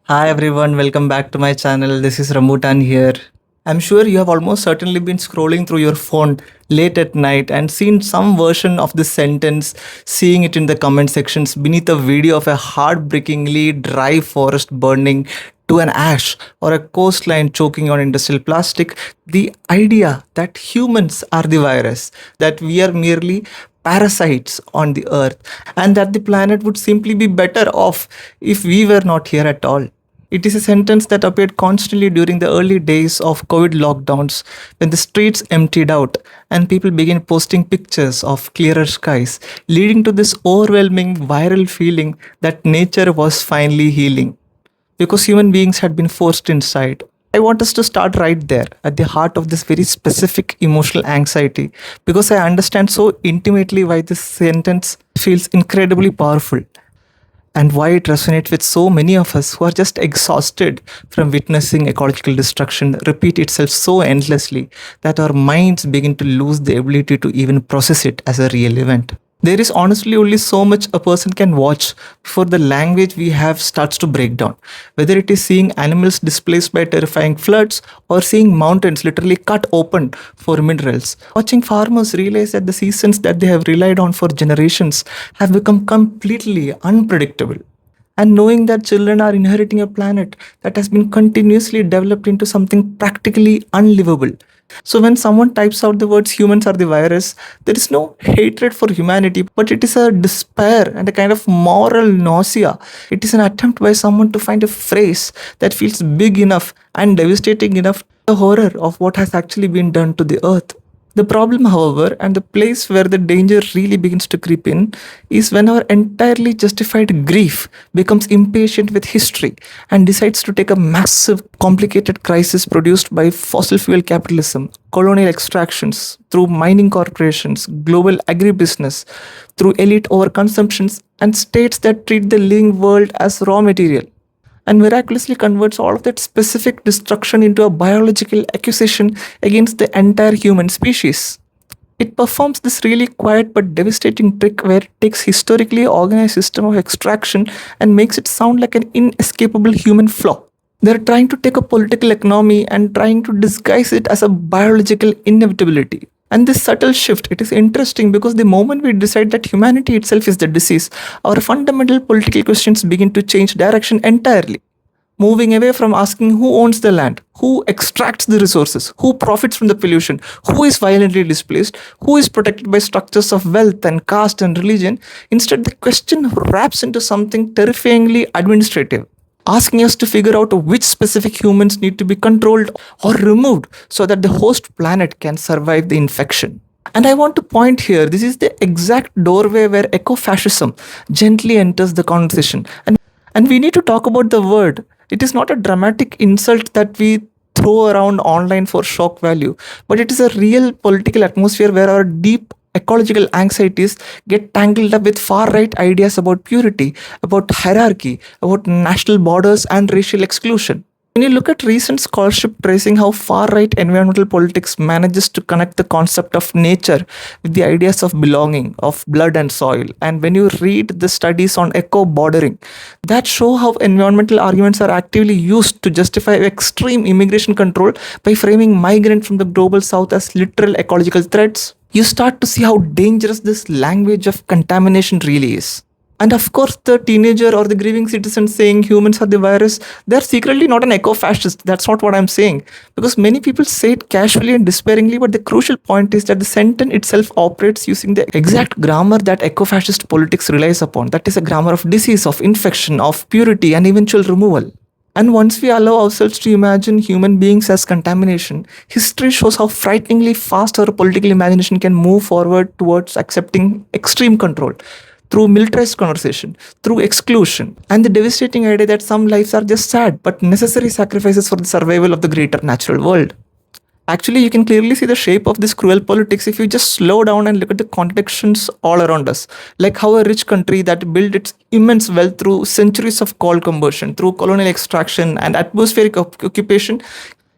Hi everyone, welcome back to my channel. This is Rambutan here. I'm sure you have almost certainly been scrolling through your phone late at night and seen some version of this sentence, seeing it in the comment sections beneath a video of a heartbreakingly dry forest burning to an ash or a coastline choking on industrial plastic. The idea that humans are the virus, that we are merely parasites on the earth, and that the planet would simply be better off if we were not here at all. It is a sentence that appeared constantly during the early days of COVID lockdowns when the streets emptied out and people began posting pictures of clearer skies, leading to this overwhelming viral feeling that nature was finally healing because human beings had been forced inside. I want us to start right there at the heart of this very specific emotional anxiety because I understand so intimately why this sentence feels incredibly powerful and why it resonates with so many of us who are just exhausted from witnessing ecological destruction repeat itself so endlessly that our minds begin to lose the ability to even process it as a real event. There is honestly only so much a person can watch before the language we have starts to break down. Whether it is seeing animals displaced by terrifying floods or seeing mountains literally cut open for minerals. Watching farmers realize that the seasons that they have relied on for generations have become completely unpredictable. And knowing that children are inheriting a planet that has been continuously developed into something practically unlivable. So, when someone types out the words humans are the virus, there is no hatred for humanity, but it is a despair and a kind of moral nausea. It is an attempt by someone to find a phrase that feels big enough and devastating enough, the horror of what has actually been done to the earth. The problem, however, and the place where the danger really begins to creep in, is when our entirely justified grief becomes impatient with history and decides to take a massive, complicated crisis produced by fossil fuel capitalism, colonial extractions, through mining corporations, global agribusiness, through elite overconsumptions, and states that treat the living world as raw material and miraculously converts all of that specific destruction into a biological accusation against the entire human species. It performs this really quiet but devastating trick where it takes historically organized system of extraction and makes it sound like an inescapable human flaw. They're trying to take a political economy and trying to disguise it as a biological inevitability. And this subtle shift, it is interesting because the moment we decide that humanity itself is the disease, our fundamental political questions begin to change direction entirely. Moving away from asking who owns the land, who extracts the resources, who profits from the pollution, who is violently displaced, who is protected by structures of wealth and caste and religion, instead the question wraps into something terrifyingly administrative, asking us to figure out which specific humans need to be controlled or removed so that the host planet can survive the infection. And I want to point here, this is the exact doorway where ecofascism gently enters the conversation. And we need to talk about the word. It is not a dramatic insult that we throw around online for shock value, but it is a real political atmosphere where our deep ecological anxieties get tangled up with far right ideas about purity, about hierarchy, about national borders and racial exclusion. When you look at recent scholarship tracing how far right environmental politics manages to connect the concept of nature with the ideas of belonging, of blood and soil, and when you read the studies on eco bordering that show how environmental arguments are actively used to justify extreme immigration control by framing migrants from the global south as literal ecological threats, you start to see how dangerous this language of contamination really is. And of course, the teenager or the grieving citizen saying humans are the virus, they're secretly not an eco-fascist. That's not what I'm saying. Because many people say it casually and despairingly, but the crucial point is that the sentence itself operates using the exact grammar that eco-fascist politics relies upon. That is a grammar of disease, of infection, of purity, and eventual removal. And once we allow ourselves to imagine human beings as contamination, history shows how frighteningly fast our political imagination can move forward towards accepting extreme control through militarized conversation, through exclusion, and the devastating idea that some lives are just sad but necessary sacrifices for the survival of the greater natural world. Actually, you can clearly see the shape of this cruel politics if you just slow down and look at the contradictions all around us. Like how a rich country that built its immense wealth through centuries of coal combustion, through colonial extraction and atmospheric occupation,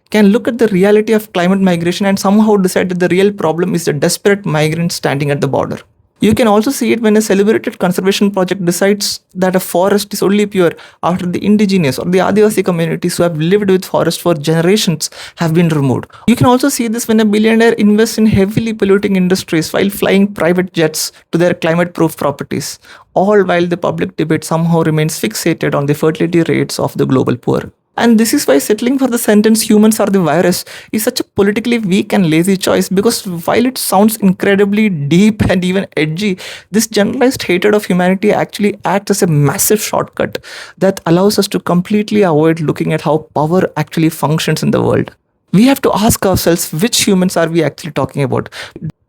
can look at the reality of climate migration and somehow decide that the real problem is the desperate migrant standing at the border. You can also see it when a celebrated conservation project decides that a forest is only pure after the indigenous or the Adivasi communities who have lived with forest for generations have been removed. You can also see this when a billionaire invests in heavily polluting industries while flying private jets to their climate proof properties, all while the public debate somehow remains fixated on the fertility rates of the global poor. And this is why settling for the sentence humans are the virus is such a politically weak and lazy choice, because while it sounds incredibly deep and even edgy, this generalized hatred of humanity actually acts as a massive shortcut that allows us to completely avoid looking at how power actually functions in the world. We have to ask ourselves, which humans are we actually talking about?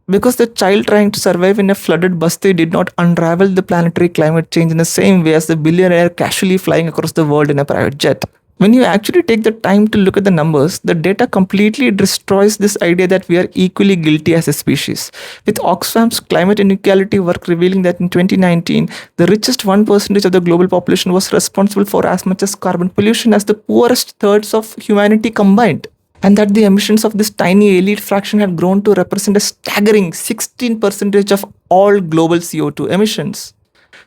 Because the child trying to survive in a flooded basti did not unravel the planetary climate change in the same way as the billionaire casually flying across the world in a private jet. When you actually take the time to look at the numbers, the data completely destroys this idea that we are equally guilty as a species. With Oxfam's climate inequality work revealing that in 2019, the richest 1% of the global population was responsible for as much as carbon pollution as the poorest thirds of humanity combined. And that the emissions of this tiny elite fraction had grown to represent a staggering 16% of all global CO2 emissions.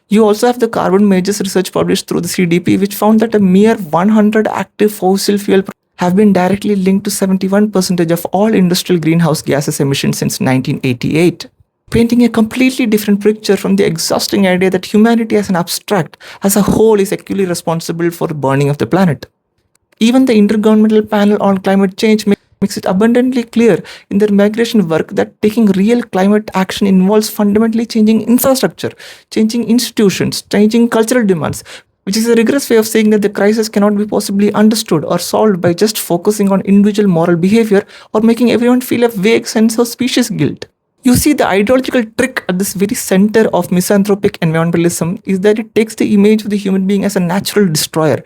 You also have the carbon majors research published through the CDP, which found that a mere 100 active fossil fuel have been directly linked to 71% of all industrial greenhouse gases emissions since 1988, painting a completely different picture from the exhausting idea that humanity as an abstract, as a whole, is equally responsible for the burning of the planet. Even the Intergovernmental Panel on Climate Change makes it abundantly clear in their migration work that taking real climate action involves fundamentally changing infrastructure, changing institutions, changing cultural demands, which is a rigorous way of saying that the crisis cannot be possibly understood or solved by just focusing on individual moral behavior or making everyone feel a vague sense of species guilt. You see, the ideological trick at this very center of misanthropic environmentalism is that it takes the image of the human being as a natural destroyer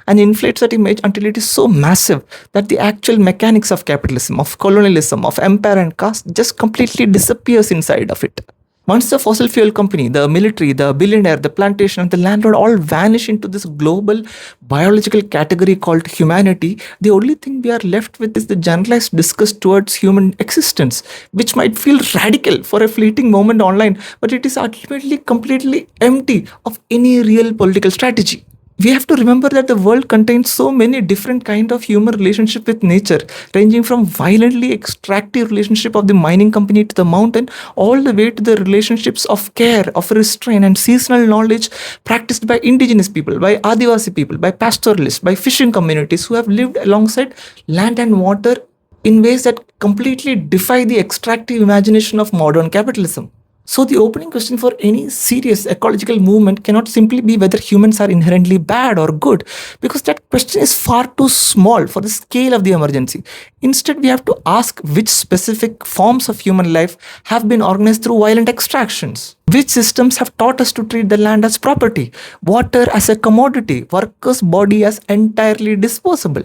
and inflates that image until it is so massive that the actual mechanics of capitalism, of colonialism, of empire and caste just completely disappears inside of it. Once the fossil fuel company, the military, the billionaire, the plantation, and the landlord all vanish into this global biological category called humanity, the only thing we are left with is the generalized disgust towards human existence, which might feel radical for a fleeting moment online, but it is ultimately completely empty of any real political strategy. We have to remember that the world contains so many different kind of human relationship with nature, ranging from violently extractive relationship of the mining company to the mountain, all the way to the relationships of care, of restraint and seasonal knowledge practiced by indigenous people, by Adivasi people, by pastoralists, by fishing communities who have lived alongside land and water in ways that completely defy the extractive imagination of modern capitalism. So the opening question for any serious ecological movement cannot simply be whether humans are inherently bad or good, because that question is far too small for the scale of the emergency. Instead, we have to ask which specific forms of human life have been organized through violent extractions. Which systems have taught us to treat the land as property, water as a commodity, workers' body as entirely disposable.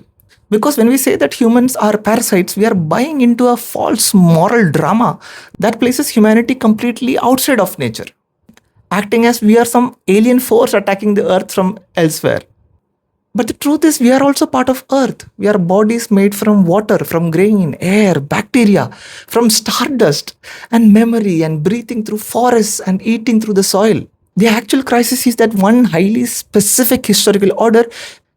Because when we say that humans are parasites, we are buying into a false moral drama that places humanity completely outside of nature, acting as we are some alien force attacking the earth from elsewhere. But the truth is, we are also part of earth. We are bodies made from water, from grain, air, bacteria, from stardust, and memory, and breathing through forests and eating through the soil. The actual crisis is that one highly specific historical order,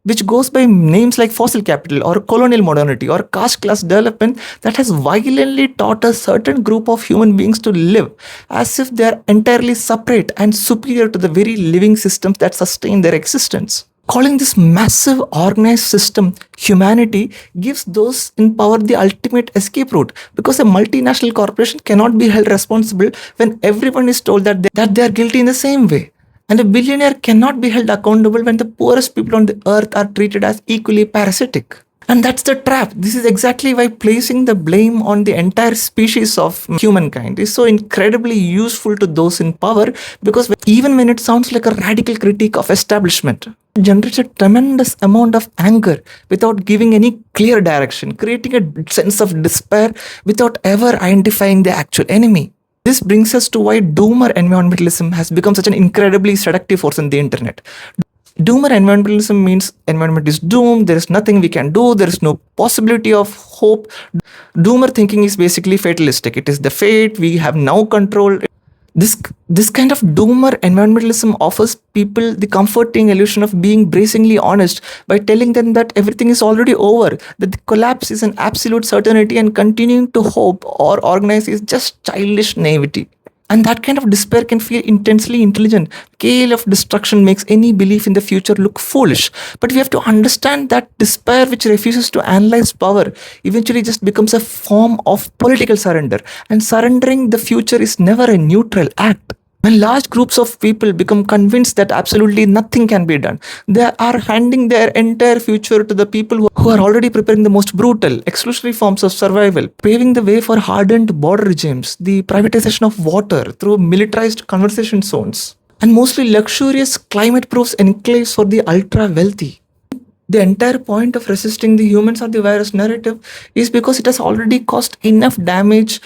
which goes by names like fossil capital or colonial modernity or caste class development, that has violently taught a certain group of human beings to live as if they are entirely separate and superior to the very living systems that sustain their existence. Calling this massive organized system humanity gives those in power the ultimate escape route, because a multinational corporation cannot be held responsible when everyone is told that they are guilty in the same way. And a billionaire cannot be held accountable when the poorest people on the earth are treated as equally parasitic. And that's the trap. This is exactly why placing the blame on the entire species of humankind is so incredibly useful to those in power, because even when it sounds like a radical critique of establishment, it generates a tremendous amount of anger without giving any clear direction, creating a sense of despair without ever identifying the actual enemy. This brings us to why doomer environmentalism has become such an incredibly seductive force on the internet. Doomer environmentalism means environment is doomed, there is nothing we can do, there is no possibility of hope. Doomer thinking is basically fatalistic. It is the fate, we have no control. This kind of doomer environmentalism offers people the comforting illusion of being brazenly honest by telling them that everything is already over, that the collapse is an absolute certainty, and continuing to hope or organize is just childish naivety. And that kind of despair can feel intensely intelligent. Scale of destruction makes any belief in the future look foolish. But we have to understand that despair, which refuses to analyze power, eventually just becomes a form of political surrender. And surrendering the future is never a neutral act. When large groups of people become convinced that absolutely nothing can be done, they are handing their entire future to the people who are already preparing the most brutal, exclusionary forms of survival, paving the way for hardened border regimes, the privatization of water through militarized conversation zones, and mostly luxurious climate-proof enclaves for the ultra-wealthy. The entire point of resisting the humans or the virus narrative is because it has already caused enough damage.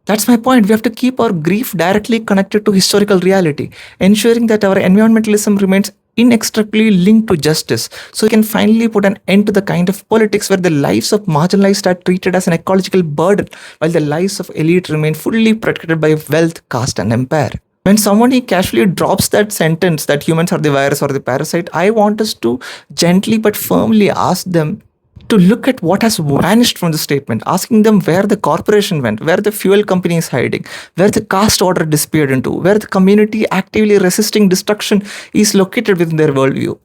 That's my point. We have to keep our grief directly connected to historical reality, ensuring that our environmentalism remains inextricably linked to justice, so we can finally put an end to the kind of politics where the lives of marginalized are treated as an ecological burden, while the lives of elite remain fully protected by wealth, caste, and empire. When somebody casually drops that sentence that humans are the virus or the parasite, I want us to gently but firmly ask them to look at what has vanished from the statement, asking them where the corporation went, where the fuel company is hiding, where the caste order disappeared into, where the community actively resisting destruction is located within their worldview.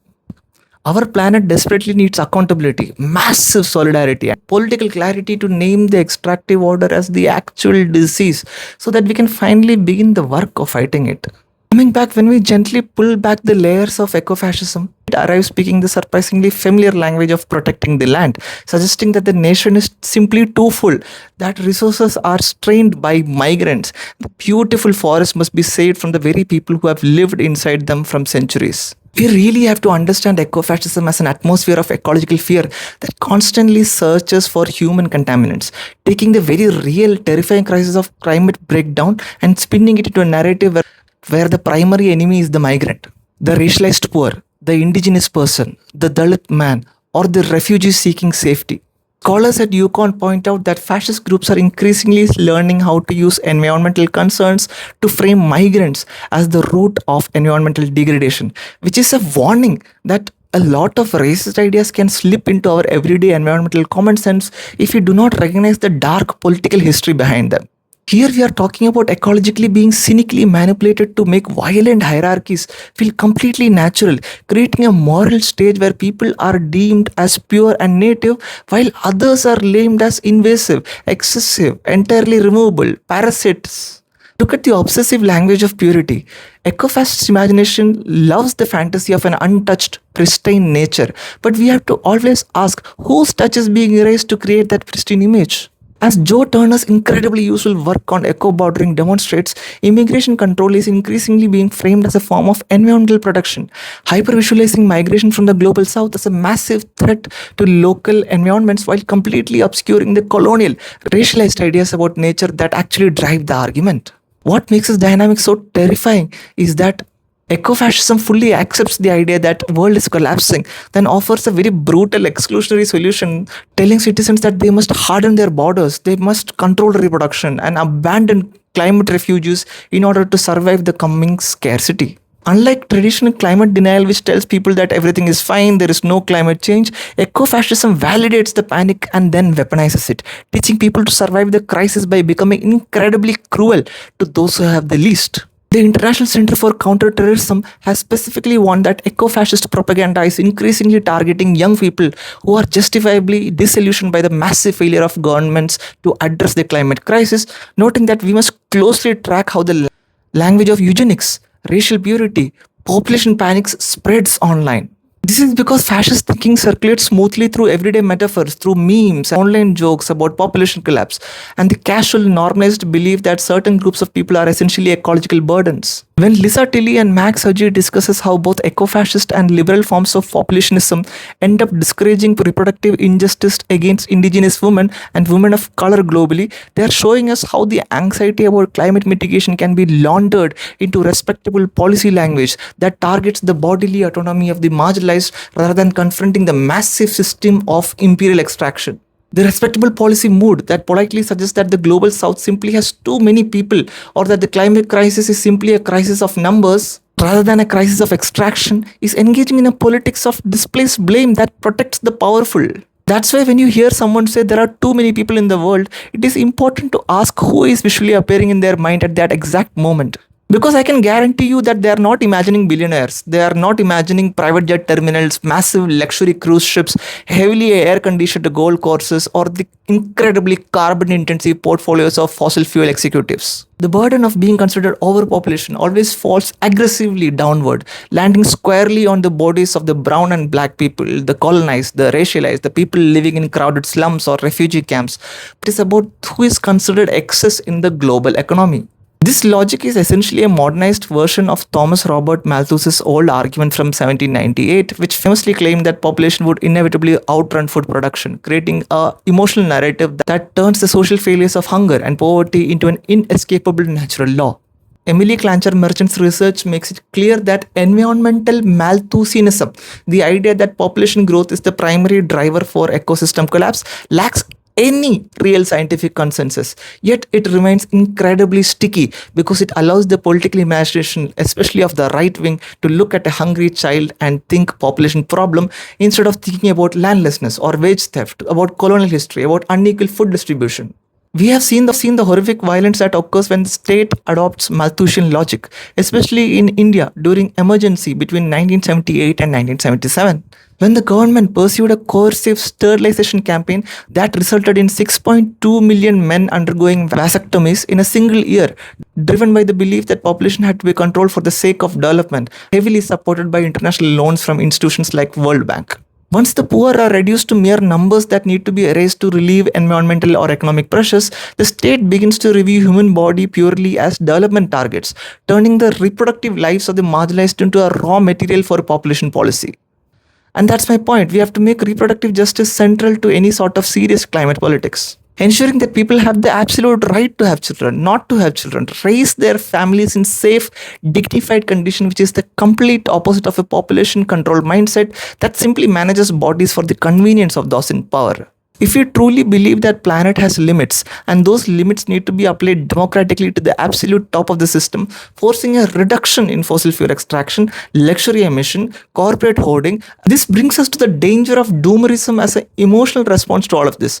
Our planet desperately needs accountability, massive solidarity, and political clarity to name the extractive order as the actual disease so that we can finally begin the work of fighting it. Coming back, when we gently pull back the layers of ecofascism, it arrives speaking the surprisingly familiar language of protecting the land, suggesting that the nation is simply too full, that resources are strained by migrants. The beautiful forest must be saved from the very people who have lived inside them from centuries. We really have to understand ecofascism as an atmosphere of ecological fear that constantly searches for human contaminants, taking the very real, terrifying crisis of climate breakdown and spinning it into a narrative where the primary enemy is the migrant, the racialized poor, the indigenous person, the Dalit man, or the refugee seeking safety. Scholars at UConn point out that fascist groups are increasingly learning how to use environmental concerns to frame migrants as the root of environmental degradation, which is a warning that a lot of racist ideas can slip into our everyday environmental common sense if we do not recognize the dark political history behind them. Here we are talking about ecologically being cynically manipulated to make violent hierarchies feel completely natural, creating a moral stage where people are deemed as pure and native while others are named as invasive, excessive, entirely removable, parasites. Look at the obsessive language of purity. Ecofascist imagination loves the fantasy of an untouched, pristine nature, but we have to always ask whose touch is being erased to create that pristine image. As Joe Turner's incredibly useful work on eco-bordering demonstrates, immigration control is increasingly being framed as a form of environmental protection, hyper-visualizing migration from the global south as a massive threat to local environments while completely obscuring the colonial, racialized ideas about nature that actually drive the argument. What makes this dynamic so terrifying is that ecofascism fully accepts the idea that world is collapsing, then offers a very brutal exclusionary solution, telling citizens that they must harden their borders, they must control reproduction and abandon climate refuges in order to survive the coming scarcity. Unlike traditional climate denial, which tells people that everything is fine, there is no climate change, ecofascism validates the panic and then weaponizes it, teaching people to survive the crisis by becoming incredibly cruel to those who have the least. The International Center for Counterterrorism has specifically warned that eco-fascist propaganda is increasingly targeting young people who are justifiably disillusioned by the massive failure of governments to address the climate crisis, noting that we must closely track how the language of eugenics, racial purity, population panics spreads online. This is because fascist thinking circulates smoothly through everyday metaphors, through memes, online jokes about population collapse, and the casual normalized belief that certain groups of people are essentially ecological burdens. When Lisa Tilly and Max Hadji discusses how both eco-fascist and liberal forms of populationism end up discouraging reproductive injustice against indigenous women and women of color globally, they are showing us how the anxiety about climate mitigation can be laundered into respectable policy language that targets the bodily autonomy of the marginalized rather than confronting the massive system of imperial extraction. The respectable policy mood that politely suggests that the global south simply has too many people, or that the climate crisis is simply a crisis of numbers rather than a crisis of extraction, is engaging in a politics of displaced blame that protects the powerful. That's why when you hear someone say there are too many people in the world, it is important to ask who is visually appearing in their mind at that exact moment. Because I can guarantee you that they are not imagining billionaires. They are not imagining private jet terminals, massive luxury cruise ships, heavily air conditioned golf courses, or the incredibly carbon intensive portfolios of fossil fuel executives. The burden of being considered overpopulation always falls aggressively downward, landing squarely on the bodies of the brown and black people, the colonized, the racialized, the people living in crowded slums or refugee camps. It is about who is considered excess in the global economy. This logic is essentially a modernized version of Thomas Robert Malthus's old argument from 1798, which famously claimed that population would inevitably outrun food production, creating an emotional narrative that turns the social failures of hunger and poverty into an inescapable natural law. Emily Clancher Merchant's research makes it clear that environmental Malthusianism, the idea that population growth is the primary driver for ecosystem collapse, lacks any real scientific consensus. Yet it remains incredibly sticky because it allows the political imagination, especially of the right wing, to look at a hungry child and think population problem instead of thinking about landlessness or wage theft, about colonial history, about unequal food distribution. We have seen the horrific violence that occurs when the state adopts Malthusian logic, especially in India during emergency between 1978 and 1977. When the government pursued a coercive sterilization campaign that resulted in 6.2 million men undergoing vasectomies in a single year, driven by the belief that population had to be controlled for the sake of development, heavily supported by international loans from institutions like World Bank. Once the poor are reduced to mere numbers that need to be erased to relieve environmental or economic pressures, the state begins to review human body purely as development targets, turning the reproductive lives of the marginalized into a raw material for population policy. And that's my point. We have to make reproductive justice central to any sort of serious climate politics. Ensuring that people have the absolute right to have children, not to have children, raise their families in safe, dignified condition, which is the complete opposite of a population control mindset that simply manages bodies for the convenience of those in power. If we truly believe that planet has limits and those limits need to be applied democratically to the absolute top of the system, forcing a reduction in fossil fuel extraction, luxury emission, corporate hoarding, this brings us to the danger of doomerism as an emotional response to all of this.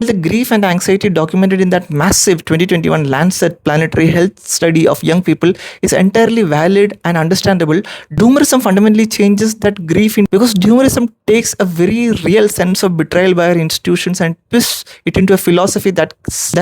The grief and anxiety documented in that massive 2021 Lancet planetary health study of young people is entirely valid and understandable. Doomerism fundamentally changes that grief because doomerism takes a very real sense of betrayal by our institutions and twists it into a philosophy that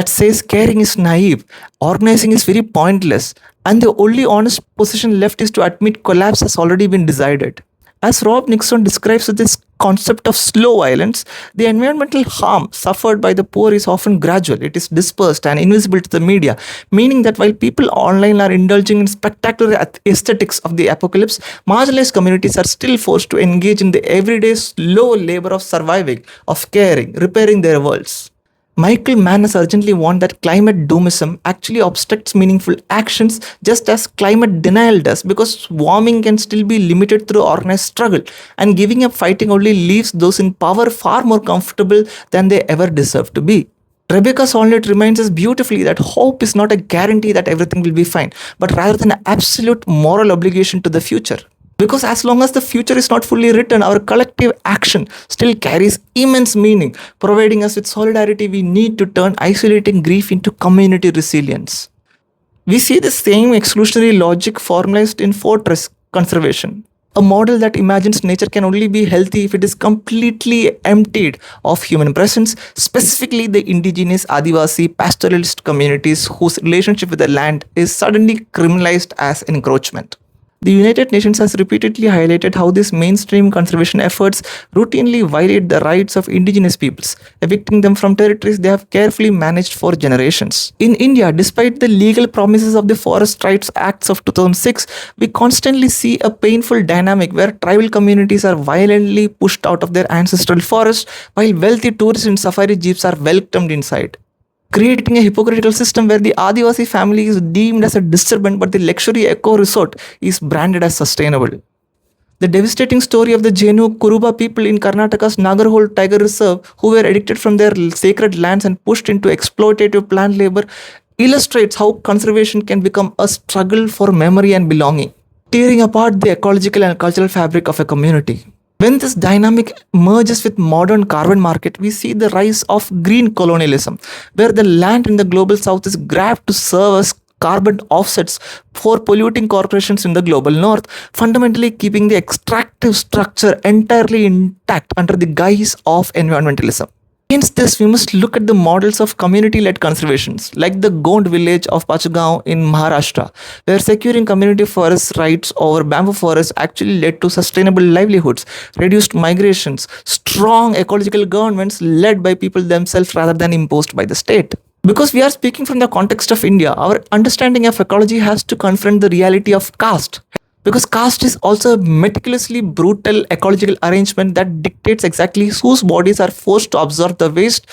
says caring is naive, organizing is very pointless, and the only honest position left is to admit collapse has already been decided. As Rob Nixon describes this concept of slow violence, the environmental harm suffered by the poor is often gradual. It is dispersed and invisible to the media, meaning that while people online are indulging in spectacular aesthetics of the apocalypse, marginalized communities are still forced to engage in the everyday slow labor of surviving, of caring, repairing their worlds. Michael Mann has urgently warned that climate doomism actually obstructs meaningful actions just as climate denial does, because warming can still be limited through organized struggle, and giving up fighting only leaves those in power far more comfortable than they ever deserve to be. Rebecca Solnit reminds us beautifully that hope is not a guarantee that everything will be fine, but rather an absolute moral obligation to the future. Because as long as the future is not fully written, our collective action still carries immense meaning, providing us with solidarity we need to turn isolating grief into community resilience. We see the same exclusionary logic formalized in fortress conservation, a model that imagines nature can only be healthy if it is completely emptied of human presence, specifically the indigenous Adivasi pastoralist communities whose relationship with the land is suddenly criminalized as encroachment. The United Nations has repeatedly highlighted how these mainstream conservation efforts routinely violate the rights of indigenous peoples, evicting them from territories they have carefully managed for generations. In India, despite the legal promises of the Forest Rights Acts of 2006, we constantly see a painful dynamic where tribal communities are violently pushed out of their ancestral forests, while wealthy tourists in safari jeeps are welcomed inside, creating a hypocritical system where the Adivasi family is deemed as a disturbance but the luxury eco resort is branded as sustainable. The devastating story of the Jainu Kuruba people in Karnataka's Nagarhole Tiger Reserve, who were evicted from their sacred lands and pushed into exploitative plant labor, illustrates how conservation can become a struggle for memory and belonging, tearing apart the ecological and cultural fabric of a community. When this dynamic merges with modern carbon market, we see the rise of green colonialism, where the land in the global south is grabbed to serve as carbon offsets for polluting corporations in the global north, fundamentally keeping the extractive structure entirely intact under the guise of environmentalism. Against this, we must look at the models of community-led conservations, like the Gond village of Pachagaon in Maharashtra, where securing community forest rights over bamboo forests actually led to sustainable livelihoods, reduced migrations, strong ecological governments led by people themselves rather than imposed by the state. Because we are speaking from the context of India, our understanding of ecology has to confront the reality of caste. Because caste is also a meticulously brutal ecological arrangement that dictates exactly whose bodies are forced to absorb the waste,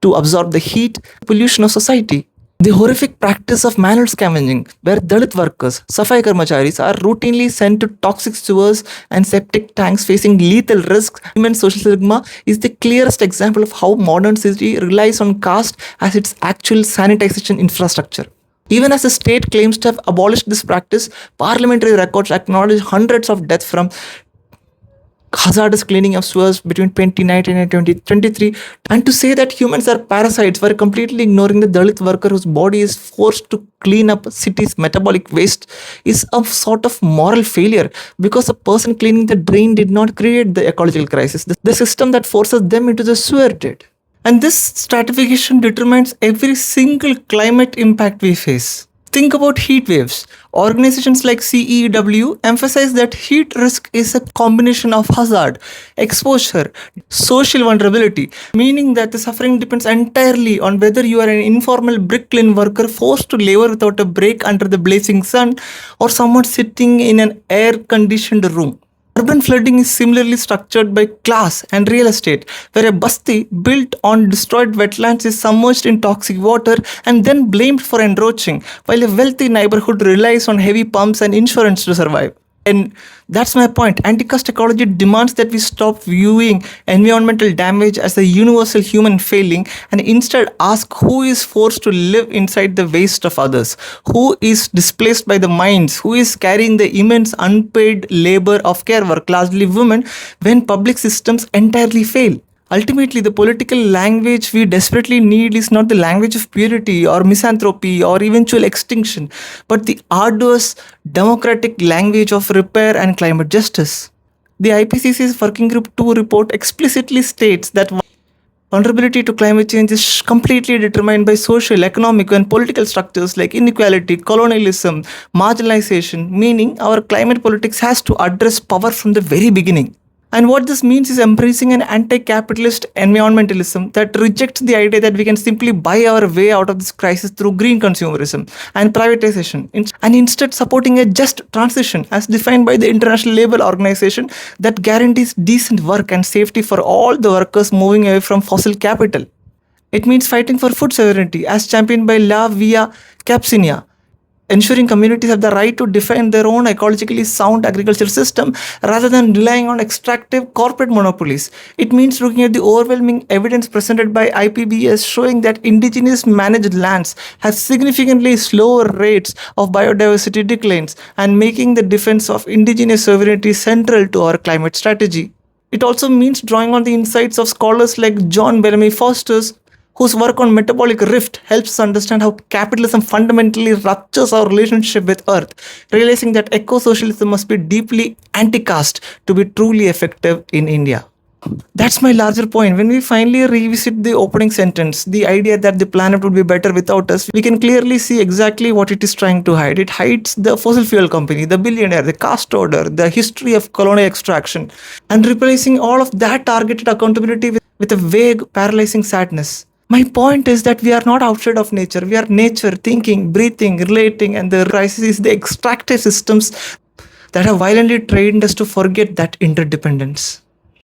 to absorb the heat, pollution of society. The horrific practice of manual scavenging, where Dalit workers, Safai Karmacharis, are routinely sent to toxic sewers and septic tanks facing lethal risks, immense social stigma, is the clearest example of how modern society relies on caste as its actual sanitization infrastructure. Even as the state claims to have abolished this practice, parliamentary records acknowledge hundreds of deaths from hazardous cleaning of sewers between 2019 and 2023, and to say that humans are parasites while completely ignoring the Dalit worker whose body is forced to clean up cities' metabolic waste is a sort of moral failure, because the person cleaning the drain did not create the ecological crisis. The system that forces them into the sewer did. And this stratification determines every single climate impact we face. Think about heat waves. Organizations like CEW emphasize that heat risk is a combination of hazard, exposure, social vulnerability, meaning that the suffering depends entirely on whether you are an informal bricklane worker forced to labor without a break under the blazing sun or someone sitting in an air-conditioned room. Urban flooding is similarly structured by class and real estate, where a basti built on destroyed wetlands is submerged in toxic water and then blamed for enroaching, while a wealthy neighborhood relies on heavy pumps and insurance to survive. And that's my point. Anti-caste ecology demands that we stop viewing environmental damage as a universal human failing and instead ask who is forced to live inside the waste of others, who is displaced by the mines, who is carrying the immense unpaid labor of care work, largely women, when public systems entirely fail. Ultimately, the political language we desperately need is not the language of purity or misanthropy or eventual extinction, but the arduous democratic language of repair and climate justice. The IPCC's Working Group 2 report explicitly states that vulnerability to climate change is completely determined by social, economic, and political structures like inequality, colonialism, marginalization, meaning our climate politics has to address power from the very beginning. And what this means is embracing an anti-capitalist environmentalism that rejects the idea that we can simply buy our way out of this crisis through green consumerism and privatization, and instead supporting a just transition as defined by the International Labour Organization that guarantees decent work and safety for all the workers moving away from fossil capital. It means fighting for food sovereignty as championed by La Via Campesina, ensuring communities have the right to define their own ecologically sound agricultural system rather than relying on extractive corporate monopolies. It means looking at the overwhelming evidence presented by IPBS showing that indigenous managed lands have significantly slower rates of biodiversity declines and making the defense of indigenous sovereignty central to our climate strategy. It also means drawing on the insights of scholars like John Bellamy Foster's, whose work on metabolic rift helps us understand how capitalism fundamentally ruptures our relationship with Earth, realizing that eco-socialism must be deeply anti-caste to be truly effective in India. That's my larger point. When we finally revisit the opening sentence, the idea that the planet would be better without us, we can clearly see exactly what it is trying to hide. It hides the fossil fuel company, the billionaire, the caste order, the history of colonial extraction, and replacing all of that targeted accountability with a vague, paralyzing sadness. My point is that we are not outside of nature. We are nature, thinking, breathing, relating, and the crisis is the extractive systems that have violently trained us to forget that interdependence.